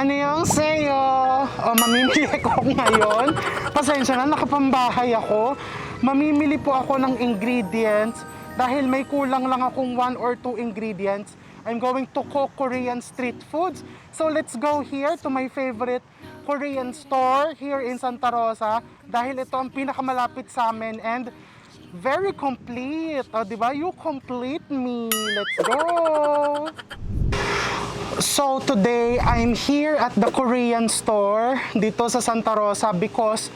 Annyeonghaseyo! O, mamimili ko ngayon. Pasensya na, nakapambahay ako. Mamimili po ako ng ingredients dahil may kulang lang akong 1 or 2 ingredients. I'm going to cook Korean street foods. So let's go here to my favorite Korean store here in Santa Rosa dahil ito ang pinakamalapit sa amin and very complete. O, di ba? You complete me. Let's go! So today, I'm here at the Korean store dito sa Santa Rosa because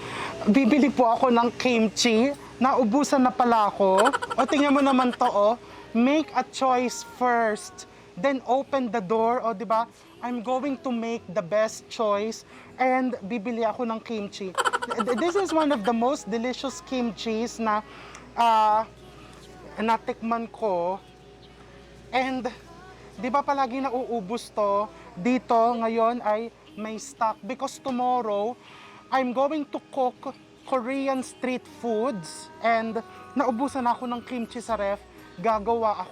bibili po ako ng kimchi. Naubusan na pala ako. O tingnan mo naman to, oh. Make a choice first, then open the door. O di ba? I'm going to make the best choice and bibili ako ng kimchi. This is one of the most delicious kimchis na natikman ko. And di ba palagi nauubos to? Dito ngayon ay may stock because tomorrow I'm going to cook Korean street foods and naubusan ako ng kimchi sa ref. Gagawa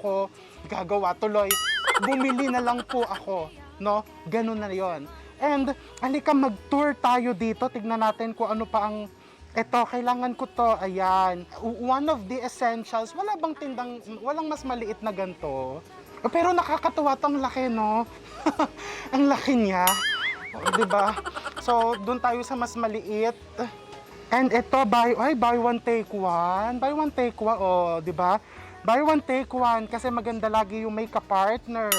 tuloy. Bumili na lang po ako, no? Ganun na 'yon. And halika mag-tour tayo dito. Tignan natin kung ano pa ang kailangan ko to. Ayan. One of the essentials. Walang mas maliit na ganito. Pero nakakatuwa tong laki, no? Ang laki niya. Di ba? So, doon tayo sa mas maliit. And ito, buy one take one. Buy one take one, di ba? Buy one take one kasi maganda lagi yung make a partner.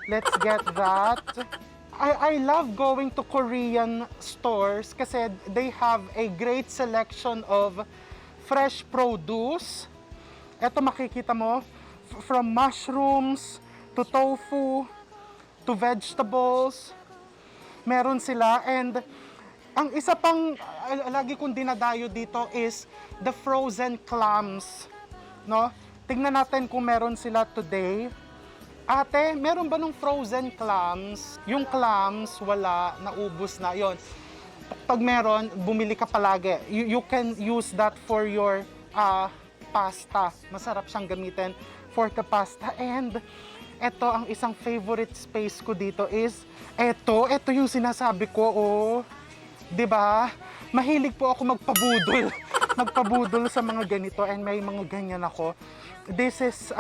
Let's get that. I love going to Korean stores kasi they have a great selection of fresh produce. Ito makikita mo, from mushrooms, to tofu, to vegetables, meron sila. And ang isa pang lagi kong dinadayo dito is the frozen clams, no? Tingnan natin kung meron sila today. Ate, meron ba nung frozen clams? Yung clams, wala, naubos na. Yon. Pag meron, bumili ka palagi. You can use that for your pasta. Masarap siyang gamitin for the pasta. And ito ang isang favorite space ko dito is ito yung sinasabi ko, oh. 'Di ba? Mahilig po ako magpabudol sa mga ganito and may mga ganyan ako. This is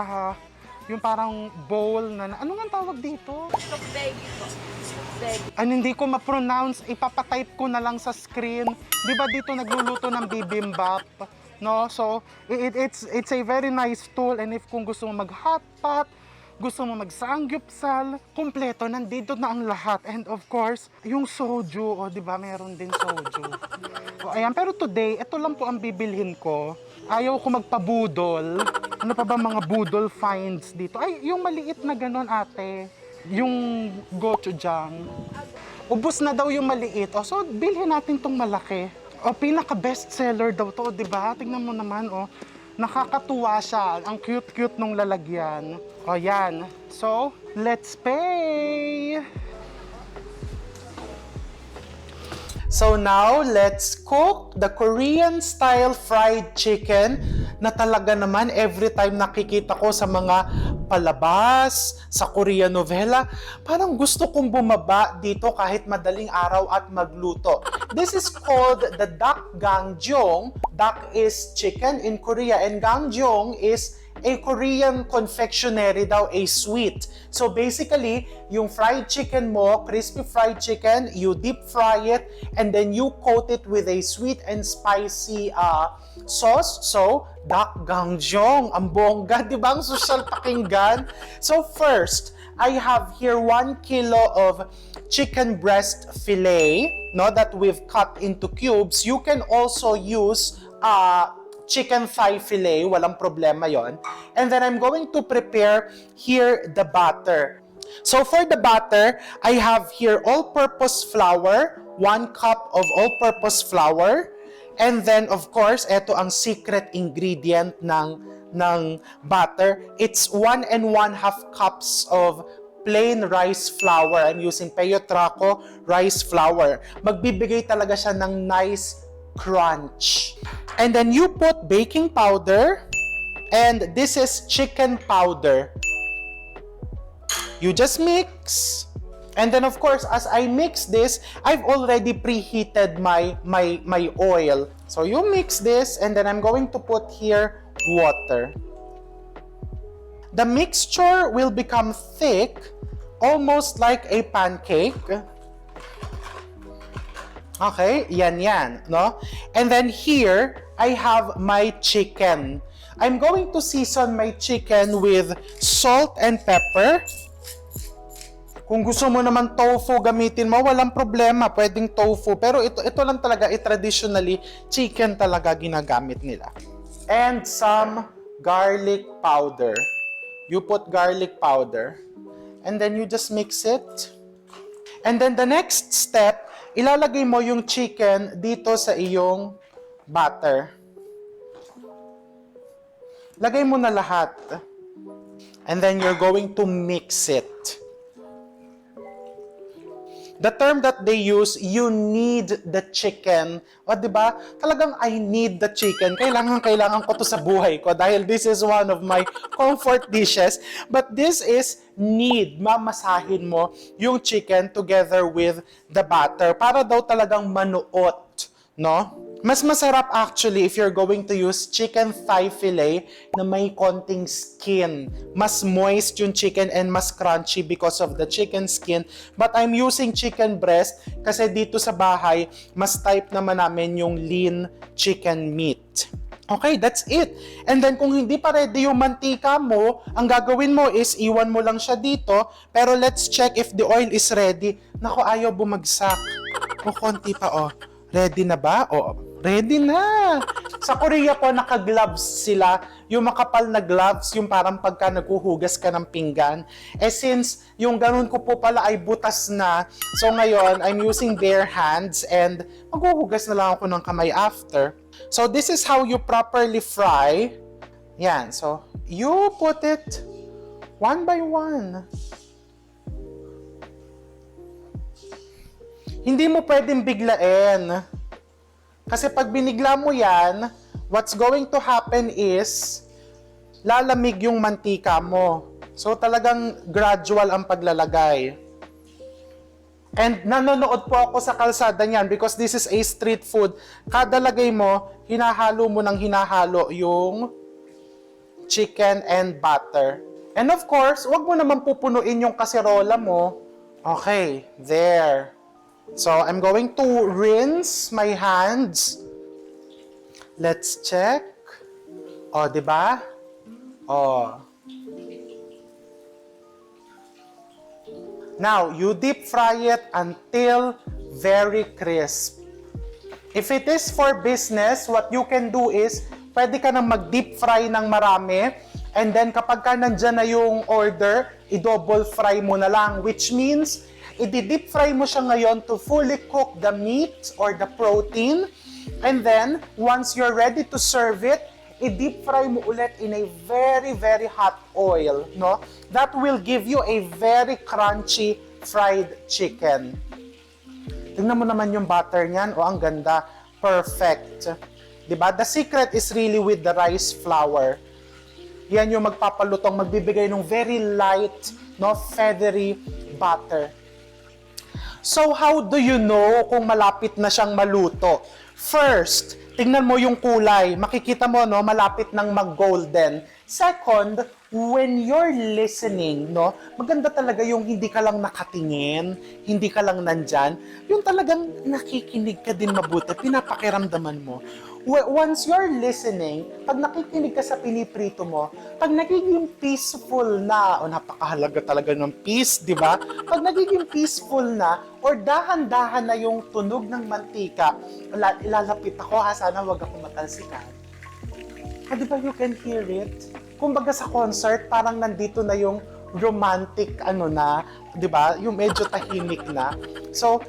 yung parang bowl na ano nga tawag dito? Tokbegi po. Tokbegi. Hindi ko ma-pronounce, ipapatype ko na lang sa screen. 'Di ba dito nagluluto ng bibimbap? No? So, it's a very nice tool and if kung gusto mo mag-hot pot, gusto mo mag-samgyupsal, kumpleto, nandito na ang lahat. And of course, yung soju, di ba, meron din soju. Ayan, pero today, ito lang po ang bibilhin ko. Ayaw ko magpabudol. Ano pa ba mga budol finds dito? Ay, yung maliit na ganon, ate. Yung gochujang. Ubus na daw yung maliit. So, bilhin natin tong malaki. Pinaka-best seller daw to, di ba? Tingnan mo naman, nakakatuwa siya. Ang cute-cute nung lalagyan. Yan. So, let's pay! So now, let's cook the Korean-style fried chicken na talaga naman every time nakikita ko sa mga palabas, sa Korean novela, parang gusto kong bumaba dito kahit madaling araw at magluto. This is called the dakgangjong. Dak is chicken in Korea and gangjong is a Korean confectionery daw, a sweet. So basically, yung fried chicken mo, crispy fried chicken, you deep fry it and then you coat it with a sweet and spicy sauce. So, dakgangjong, ang bongga, di ba? Ang social pakinggan. So first, I have here 1 kilo of chicken breast fillet, no, that we've cut into cubes. You can also use chicken thigh fillet, walang problema yon. And then I'm going to prepare here the batter. So for the batter, I have here all-purpose flour, 1 cup of all-purpose flour. And then of course, ito ang secret ingredient ng batter. It's 1 1/2 cups of plain rice flour. I'm using Peo Traco rice flour. Magbibigay talaga siya ng nice crunch. And then you put baking powder, and this is chicken powder. You just mix. And then of course, as I mix this, I've already preheated my oil. So you mix this and then I'm going to put here water. The mixture will become thick, almost like a pancake. Okay, yan, no? And then here, I have my chicken. I'm going to season my chicken with salt and pepper. Kung gusto mo naman tofu gamitin mo, walang problema, pwedeng tofu. Pero ito lang talaga, traditionally, chicken talaga ginagamit nila. And some garlic powder. You put garlic powder. And then you just mix it. And then the next step, ilalagay mo yung chicken dito sa iyong batter. Lagay mo na lahat. And then you're going to mix it. The term that they use, you need the chicken. O, diba? Talagang I need the chicken. Kailangan ko to sa buhay ko dahil this is one of my comfort dishes. But this is need. Mamasahin mo yung chicken together with the batter para daw talagang manuot, no? Mas masarap actually if you're going to use chicken thigh fillet na may konting skin. Mas moist yung chicken and mas crunchy because of the chicken skin. But I'm using chicken breast kasi dito sa bahay, mas type naman namin yung lean chicken meat. Okay, that's it. And then kung hindi pa ready yung mantika mo, ang gagawin mo is iwan mo lang siya dito. Pero let's check if the oil is ready. Naku, ayaw bumagsak. O, konti pa, oh. Ready na ba? O, ready na! Sa Korea po, naka-gloves sila. Yung makapal na gloves, yung parang pagka naghuhugas ka ng pinggan. Eh since yung ganun ko po pala ay butas na, so ngayon, I'm using bare hands and maghuhugas na lang ako ng kamay after. So this is how you properly fry. Yan, so you put it one by one. Hindi mo pwedeng biglain. Kasi pag binigla mo yan, what's going to happen is, lalamig yung mantika mo. So talagang gradual ang paglalagay. And nanonood po ako sa kalsada niyan because this is a street food. Kada lagay mo, hinahalo mo ng hinahalo yung chicken and butter. And of course, wag mo naman pupunuin yung kaserola mo. Okay, there. So, I'm going to rinse my hands. Let's check. O, di ba? O. Now, you deep fry it until very crisp. If it is for business, what you can do is, pwede ka nang mag-deep fry ng marami, and then kapag ka nandyan na yung order, i-double fry mo na lang, which means, i-deep fry mo siya ngayon to fully cook the meat or the protein. And then, once you're ready to serve it, i-deep fry mo ulit in a very, very hot oil, no? That will give you a very crunchy fried chicken. Tingnan mo naman yung butter niyan. O, ang ganda. Perfect. Diba? The secret is really with the rice flour. Yan yung magpapalutong, magbibigay ng very light, no, feathery butter. So how do you know kung malapit na siyang maluto? First, tingnan mo yung kulay. Makikita mo, no, malapit nang mag-golden. Second, when you're listening, no, maganda talaga yung hindi ka lang nakatingin, hindi ka lang nandyan. Yung talagang nakikinig ka din mabuti, pinapakiramdaman mo. Once you're listening, pag nakikinig ka sa piniprito mo, pag nagiging peaceful na, o napakahalaga talaga ng peace, di ba? Pag nagiging peaceful na, or dahan-dahan na yung tunog ng mantika, ilalapit ako ha, sana wag ako matalsikan. Di ba you can hear it? Kumbaga sa concert, parang nandito na yung romantic, di ba? Yung medyo tahimik na. So,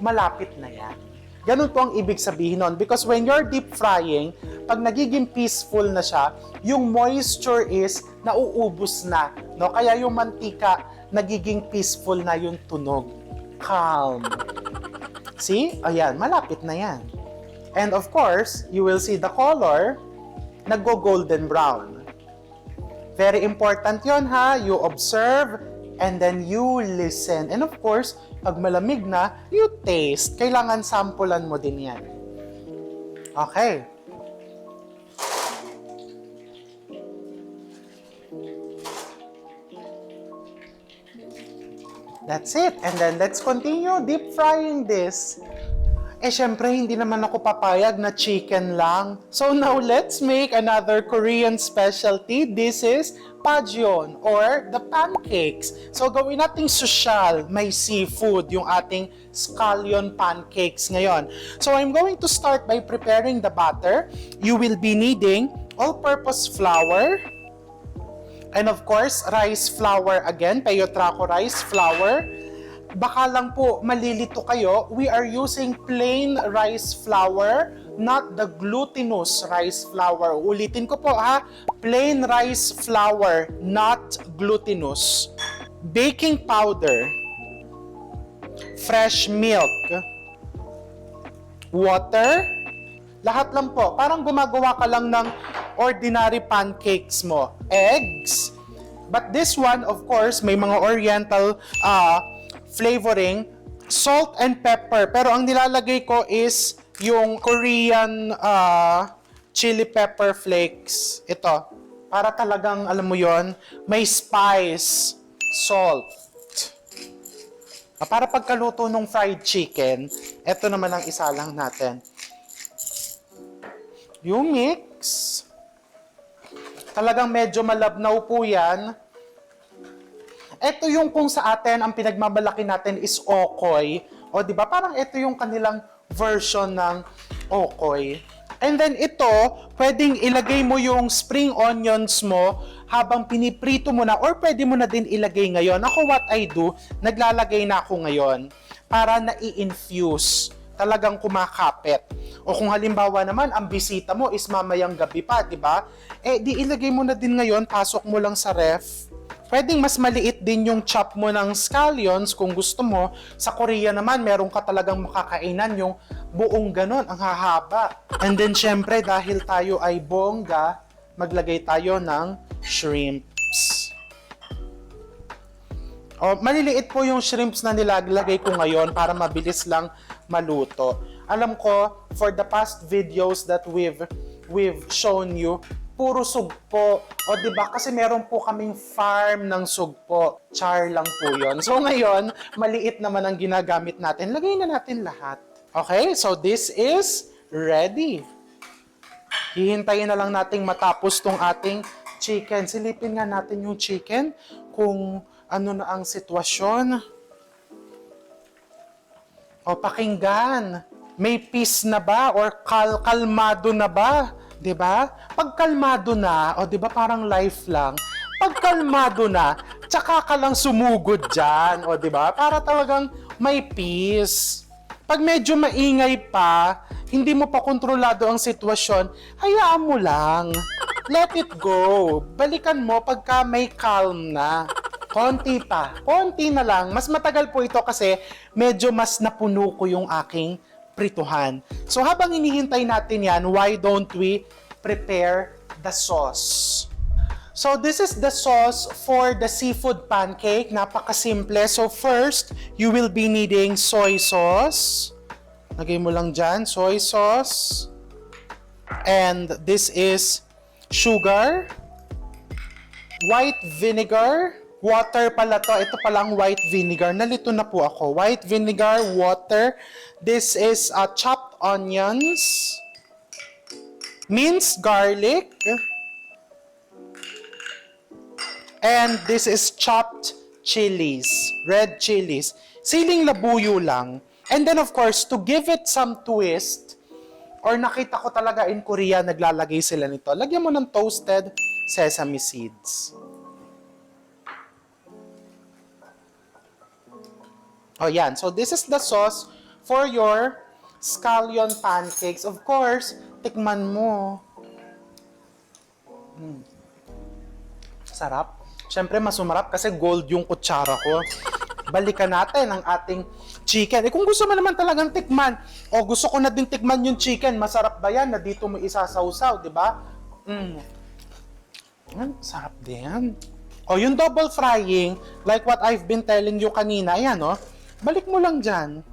malapit na yan. Ganun po ang ibig sabihin nun. Because when you're deep frying, pag nagiging peaceful na siya, yung moisture is nauubos na. No? Kaya yung mantika, nagiging peaceful na yung tunog. Calm. See? Ayan, malapit na yan. And of course, you will see the color, naggo-golden brown. Very important yon ha. You observe And then you listen. And of course, pag malamig na, you taste. Kailangan sampulan mo din yan. Okay. That's it. And then let's continue deep frying this. Eh, syempre, hindi naman ako papayag na chicken lang. So now, let's make another Korean specialty. This is pajeon or the pancakes. So gawin nating sosyal, may seafood, yung ating scallion pancakes ngayon. So I'm going to start by preparing the batter. You will be needing all-purpose flour, and of course, rice flour again, Peyotraco rice flour. Baka lang po malilito kayo, we are using plain rice flour, not the glutinous rice flour. Ulitin ko po ha, plain rice flour, not glutinous. Baking powder, fresh milk, water, lahat lang po. Parang gumagawa ka lang ng ordinary pancakes mo. Eggs, but this one, of course, may mga oriental flavoring, salt and pepper. Pero ang nilalagay ko is yung Korean chili pepper flakes. Ito, para talagang, alam mo yon, may spice, salt. Para pagkaluto ng fried chicken, ito naman ang isa lang natin. Yung mix, talagang medyo malabnaw po yan. Ito yung kung sa atin, ang pinagmamalaki natin is okoy. O di ba parang ito yung kanilang version ng okoy. And then ito, pwedeng ilagay mo yung spring onions mo habang piniprito mo na, or pwede mo na din ilagay ngayon. Ako, what I do, naglalagay na ako ngayon para na-i-infuse. Talagang kumakapit. O kung halimbawa naman, ang bisita mo is mamayang gabi pa, di ba? Eh, di ilagay mo na din ngayon, pasok mo lang sa ref. Pwedeng mas maliit din yung chop mo ng scallions kung gusto mo. Sa Korea naman, meron ka talagang makakainan yung buong ganon, ang hahaba. And then, syempre, dahil tayo ay bongga, maglagay tayo ng shrimps. O, maliliit po yung shrimps na nilalagay ko ngayon para mabilis lang maluto. Alam ko, for the past videos that we've shown you, puro sugpo. O diba? Kasi meron po kaming farm ng sugpo. Char lang po yon. So ngayon, maliit naman ang ginagamit natin. Lagay na natin lahat. Okay? So this is ready. Hihintayin na lang nating matapos tong ating chicken. Silipin nga natin yung chicken kung ano na ang sitwasyon. O pakinggan. May peace na ba? Or kalmado na ba? 'Di ba? Pag kalmado na, o 'di ba parang life lang. Pag kalmado na, tsaka ka lang sumugod diyan, o 'di ba? Para talagang may peace. Pag medyo maingay pa, hindi mo pa kontrolado ang sitwasyon, hayaan mo lang. Let it go. Balikan mo pagka may calm na. Konti pa. Konti na lang. Mas matagal po ito kasi medyo mas napuno ko yung aking prituhan. So habang hinihintay natin yan, why don't we prepare the sauce? So this is the sauce for the seafood pancake. Napakasimple. So first, you will be needing soy sauce. Lagay mo lang dyan, soy sauce. And this is sugar, white vinegar, water pala to. Ito palang white vinegar. Nalito na po ako. White vinegar, water. This is chopped onions, minced garlic, and this is chopped chilies, red chilies. Siling labuyo lang. And then of course, to give it some twist, or nakita ko talaga in Korea, naglalagay sila nito. Lagyan mo ng toasted sesame seeds. Oh, yan. So this is the sauce for your scallion pancakes. Of course, tikman mo. Sarap. Siyempre, mas sumarap kasi gold yung kutsara ko. Balikan natin ang ating chicken. Eh kung gusto mo naman talagang tikman, o gusto ko na din tikman yung chicken, masarap ba yan na dito mo isasawsaw, di ba? Sarap din. O, yung double frying, like what I've been telling you kanina, ayan o, balik mo lang dyan.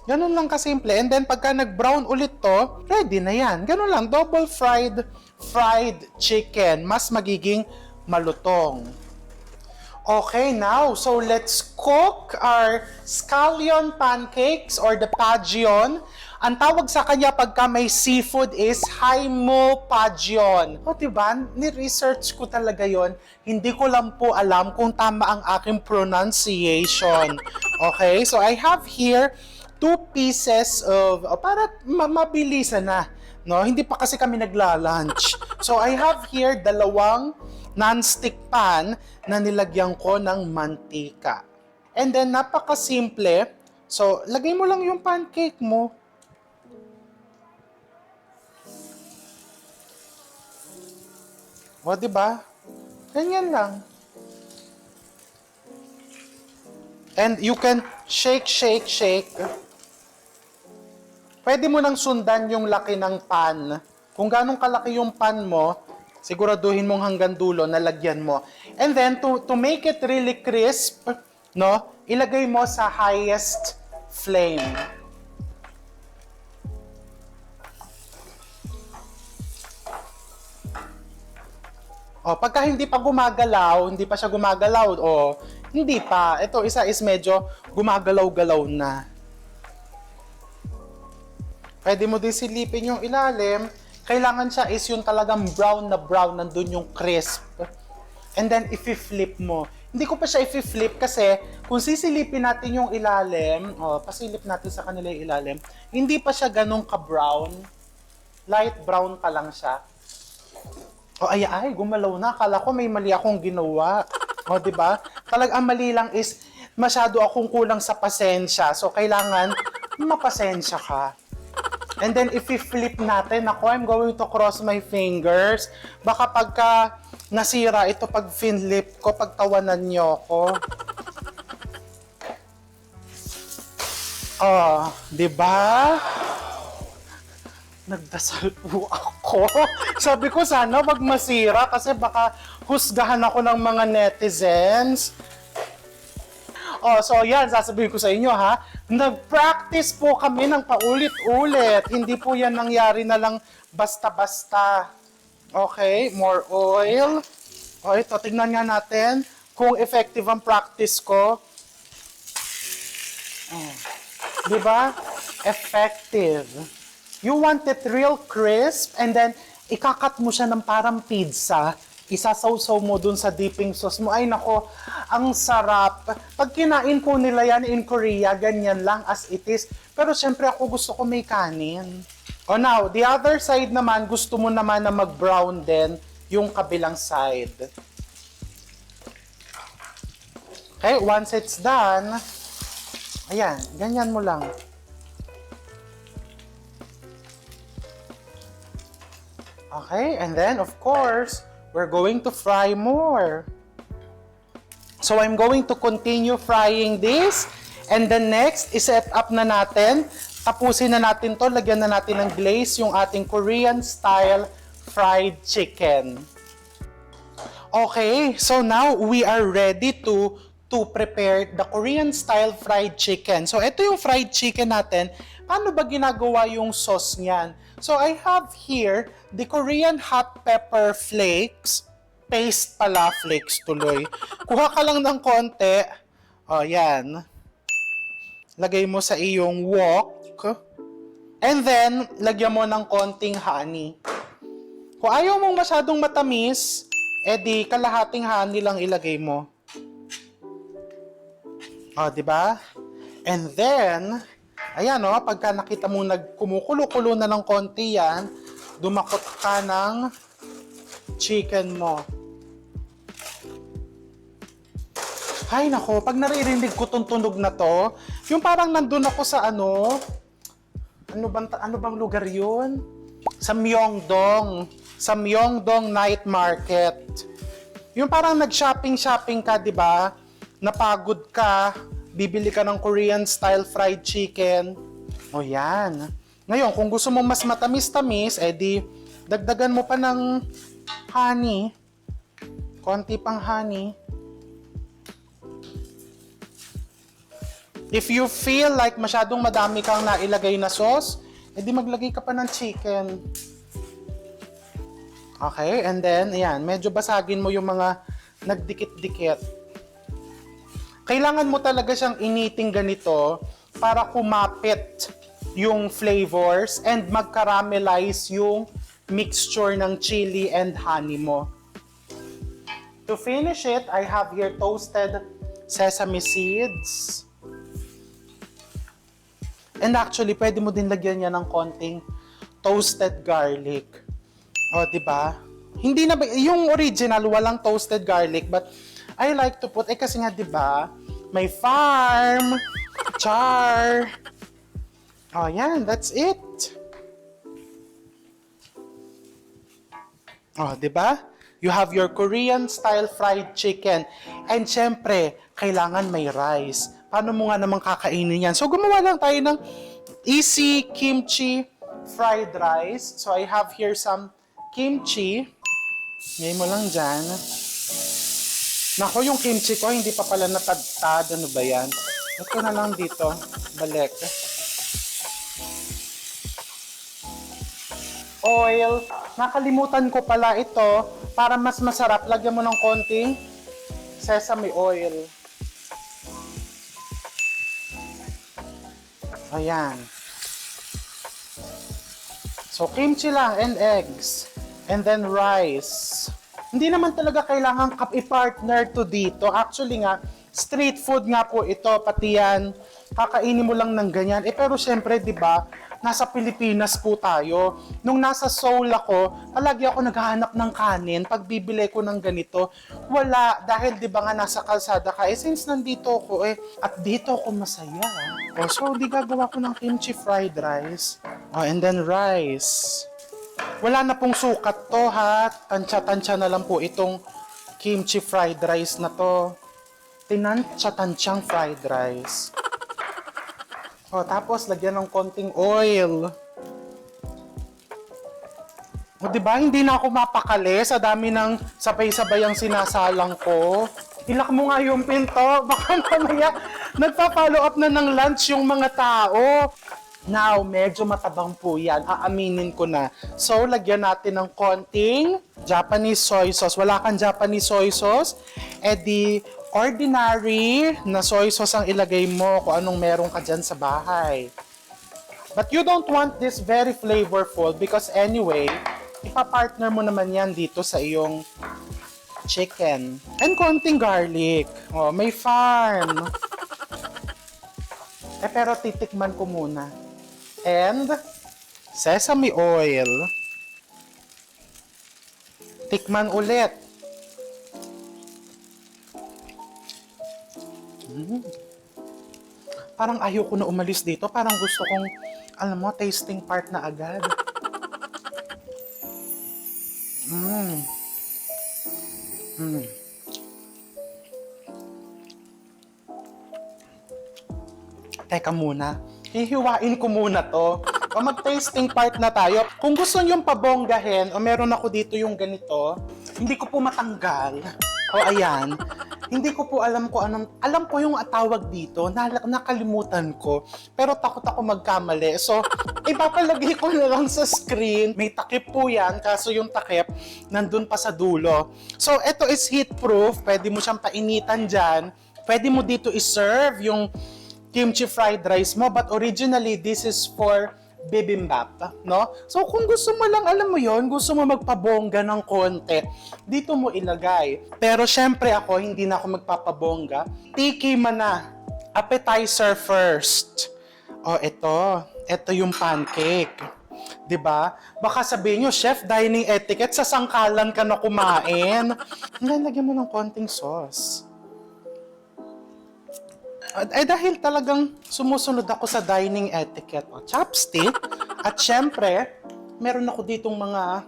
Ganun lang kasimple. And then, pagka nag-brown ulit to, ready na yan. Ganun lang, double fried chicken. Mas magiging malutong. Okay, now, so let's cook our scallion pancakes or the pagion. Ang tawag sa kanya pagka may seafood is hymopagion. O, diba? Ni-research ko talaga yon. Hindi ko lang po alam kung tama ang aking pronunciation. Okay, so I have here 2 pieces of, para mabilisan na. No? Hindi pa kasi kami nagla-lunch. So I have here 2 non-stick pan na nilagyan ko ng mantika. And then, napakasimple. So, lagay mo lang yung pancake mo. O, diba? Ganyan lang. And you can shake. Pwede mo nang sundan yung laki ng pan. Kung ganong kalaki yung pan mo, siguraduhin mong hanggang dulo na lagyan mo. And then, to make it really crisp, no, ilagay mo sa highest flame. O, pagka hindi pa gumagalaw, hindi pa siya gumagalaw, o, hindi pa. Ito, isa is medyo gumagalaw-galaw na. Pwede mo din silipin yung ilalim. Kailangan siya is yung talagang brown na brown, nandun yung crisp. And then, i-flip mo. Hindi ko pa siya i-flip kasi kung sisilipin natin yung ilalim, pasilip natin sa kanila yung ilalim, hindi pa siya ganun ka-brown. Light brown pa lang siya. O, ay, gumalaw na. Akala ko may mali akong ginawa. O, diba? Talagang mali lang is masyado akong kulang sa pasensya. So, kailangan mapasensya ka. And then, if i-flip natin, ako, I'm going to cross my fingers. Baka pagka nasira ito pag finlip ko, pagtawanan nyo ako. Oh, di ba? Nagdasal po ako. Sabi ko sana wag masira kasi baka husgahan ako ng mga netizens. Oh, so yan, sasabihin ko sa inyo ha. Nag-practice po kami ng paulit-ulit. Hindi po yan nangyari na lang basta-basta. Okay, more oil. O ito, tignan nga natin kung effective ang practice ko. Di ba? Effective. You want it real crisp and then ikakat mo siya ng parang pizza. Isasawsaw mo dun sa dipping sauce mo. Ay nako, ang sarap. Pag kinain po nila yan in Korea, ganyan lang as it is. Pero syempre ako gusto ko may kanin. O now, the other side naman, gusto mo naman na mag-brown din yung kabilang side. Okay, once it's done, ayan, ganyan mo lang. Okay, and then of course, we're going to fry more. So I'm going to continue frying this. And then next, iset up na natin. Tapusin na natin to. Lagyan na natin ng glaze yung ating Korean style fried chicken. Okay, so now we are ready to prepare the Korean style fried chicken. So ito yung fried chicken natin. Paano ba ginagawa yung sauce niyan? So I have here the Korean hot pepper flakes. Paste pala, flakes tuloy. Kuha ka lang ng konti. O, yan. Lagay mo sa iyong wok. And then, lagyan mo ng konting honey. Kung ayaw mong masyadong matamis, edi kalahating honey lang ilagay mo. O, diba? And then, ayan o, pagka nakita mong nagkumukulo-kulo na ng konti yan, dumakot ka ng chicken mo. Ay nako, pag naririnig ko tong tunog na to, yung parang nandun ako sa ano bang lugar yun? Sa Myeongdong. Sa Myeongdong Night Market. Yung parang nag-shopping ka, di ba? Napagod ka, bibili ka ng Korean style fried chicken. O yan. Ngayon, kung gusto mo mas matamis-tamis, edi dagdagan mo pa ng honey. Konti pang honey. If you feel like masyadong madami kang nailagay na sauce, edi maglagay ka pa ng chicken. Okay, and then, ayan, medyo basagin mo yung mga nagdikit-dikit. Kailangan mo talaga siyang initing ganito para kumapit yung flavors and mag-caramelize yung mixture ng chili and honey mo. To finish it, I have here toasted sesame seeds. And actually, pwede mo din lagyan niya ng konting toasted garlic. O, di ba? Hindi na ba, yung original, walang toasted garlic, but I like to put, kasi nga, di ba, may farm, char. Oh, yan, that's it. Oh, di ba? You have your Korean-style fried chicken. And syempre, kailangan may rice. Paano mo nga naman kakainin yan? So, gumawa lang tayo ng easy kimchi fried rice. So, I have here some kimchi. Ngayon mo lang dyan. Nako, yung kimchi ko, hindi pa pala natagtad. Ano ba yan? Ito na lang dito. Balik. Oil. Nakalimutan ko pala ito. Para mas masarap, lagyan mo ng konting sesame oil. Ayan. So, kimchi lang and eggs. And then rice. Hindi naman talaga kailangan i-partner to dito. Actually nga, street food nga po ito, pati yan. Kakainin mo lang ng ganyan. Pero syempre, di ba, nasa Pilipinas po tayo. Nung nasa Seoul ako, palagi ako naghahanap ng kanin. Pag bibili ko ng ganito, wala. Dahil di ba nga nasa kalsada ka, since nandito ako at dito ako masaya. So, di gagawa ko ng kimchi fried rice. And then rice. Wala na pong sukat to, ha. Tansya-tansya na lang po itong kimchi fried rice na to. Tinansya-tansyang fried rice. Tapos, lagyan ng konting oil. Diba, hindi na ako mapakali sa dami ng sabay-sabay ang sinasalang ko. Ilak mo nga yung pinto. Baka mamaya nagpa-follow up na ng lunch yung mga tao. Now, medyo matabang po yan. Aaminin ko na. So, lagyan natin ng konting Japanese soy sauce. Wala kang Japanese soy sauce, di ordinary na soy sauce ang ilagay mo kung anong meron ka dyan sa bahay. But you don't want this very flavorful because anyway, ipapartner mo naman yan dito sa iyong chicken. And konting garlic. May farm. Pero titikman ko muna. And sesame oil. Tikman ulit. Parang ayaw ko na umalis dito. Parang gusto kong, alam mo, tasting part na agad. Teka muna. Hihiwain ko muna to. Mag-tasting part na tayo. Kung gusto niyong pabonggahin, meron ako dito yung ganito, hindi ko po matanggal. Ayan. Hindi ko po alam kung anong, alam ko yung tawag dito, nakalimutan ko, pero takot ako magkamali. So, ipapalagay ko na lang sa screen. May takip po yan, kaso yung takip nandun pa sa dulo. So, ito is heat proof. Pwede mo siyang painitan dyan. Pwede mo dito iserve yung kimchi fried rice mo, but originally, this is for bibimbap, no? So, kung gusto mo lang, alam mo yon, gusto mo magpabongga ng konti, dito mo ilagay. Pero syempre ako, hindi na ako magpapabongga. Tiki man na. Appetizer first. Ito yung pancake. 'Di ba? Baka sabihin nyo, chef, dining etiquette, sa sangkalan ka na kumain. Lagyan mo ng konting sauce. Dahil talagang sumusunod ako sa dining etiquette. Chopstick. At syempre, meron ako ditong mga,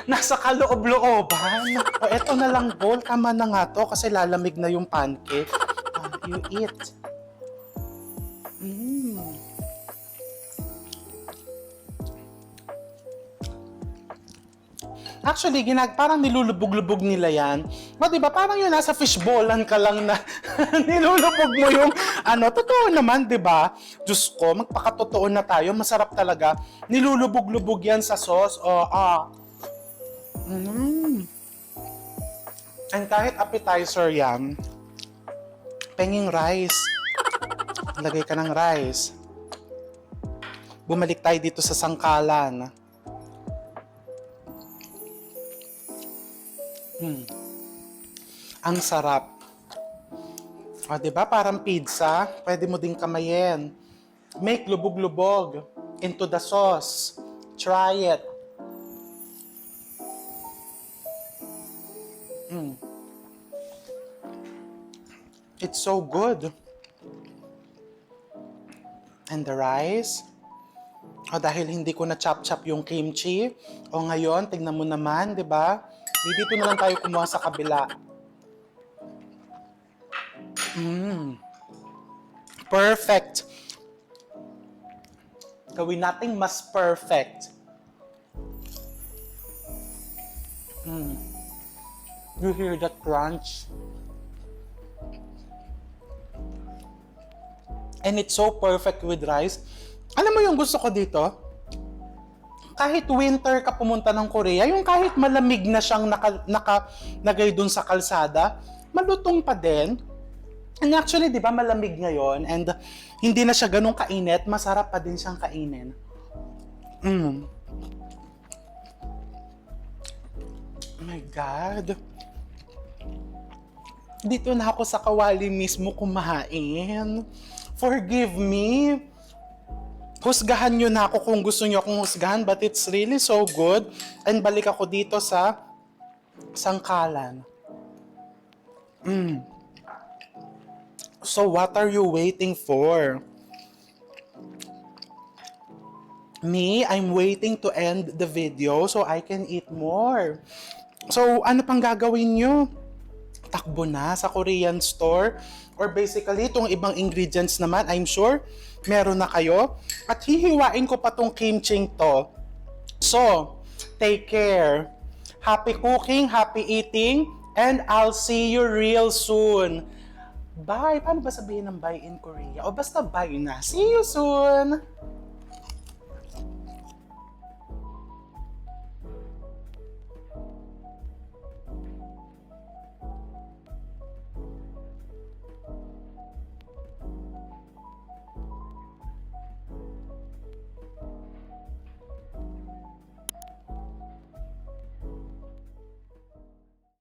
nasa kaloob-looban. Eto na lang, bowl. Tama na nga to kasi lalamig na yung pancake. You eat. Actually, parang nilulubog-lubog nila yan. Ba, diba, parang yun, nasa fishballan ka lang na nilulubog mo yung, totoo naman, diba? Diyos ko, magpakatotoo na tayo, masarap talaga. Nilulubog-lubog yan sa sauce. And kahit appetizer yan, penging rice. Lagay ka ng rice. Bumalik tayo dito sa sangkalan. Ang sarap. O, diba? Parang pizza. Pwede mo ding kamayin. Make lubog-lubog into the sauce. Try it. It's so good. And the rice. O, dahil hindi ko na chop-chop yung kimchi. O, ngayon, tignan mo naman, diba? Dito na lang tayo kumuha sa kabila. Perfect. Gawin nating mas perfect. You hear that crunch? And it's so perfect with rice. Alam mo yung gusto ko dito? Kahit winter ka pumunta ng Korea, yung kahit malamig na siyang nakalagay dun sa kalsada, malutong pa din. And actually, di ba, malamig ngayon and hindi na siya ganun kainit, masarap pa din siyang kainin. Oh my God. Dito na ako sa kawali mismo kumain. Forgive me. Husgahan nyo na ako kung gusto nyo akong husgahan, but it's really so good. And balik ako dito sa sangkalan. So what are you waiting for? Me, I'm waiting to end the video so I can eat more. So ano pang gagawin nyo? Takbo na sa Korean store. Or basically, itong ibang ingredients naman, I'm sure, meron na kayo. At hihiwain ko pa tong kimchi to. So, take care. Happy cooking, happy eating, and I'll see you real soon. Bye! Paano ba sabihin ng bye in Korea? O basta bye na. See you soon!